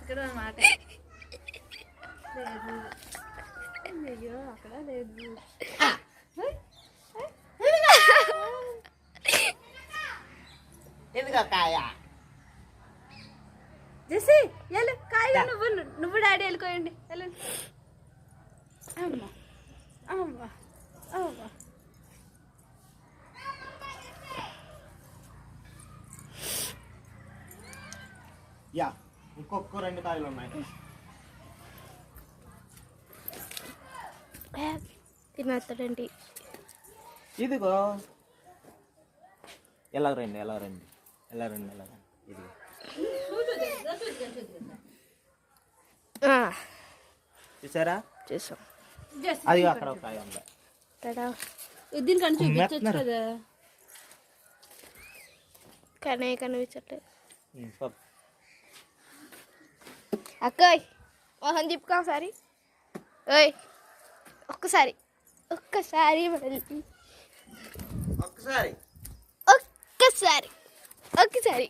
ఇక్కడ మాట లేదు. అయ్యో అక్కడ లేదు. ఎందుకు కాయ జెసి ఎల్లు కాయ నువ్వు డాడీ వెళ్ళిపోయండి వెళ్ళండి. అమ్మా అమ్మా అమ్మా యా ఇంకొక 2 కాయలు ఉన్నాయి. తినేస్తాడండి. ఇదిగో ఎలా రండి ఇదిగో చూసారా చూసాం. అది అక్కడ ఒక కాయ ఉంది. దీనికన్నా చూపించచ్చు కదా కానీ కనిపించట్లేదు. అక్కయ్ మోహన్ దీప్కా ఒకసారి ఓయ్ ఒక్కసారి ఒక్కసారి ఒక్కసారి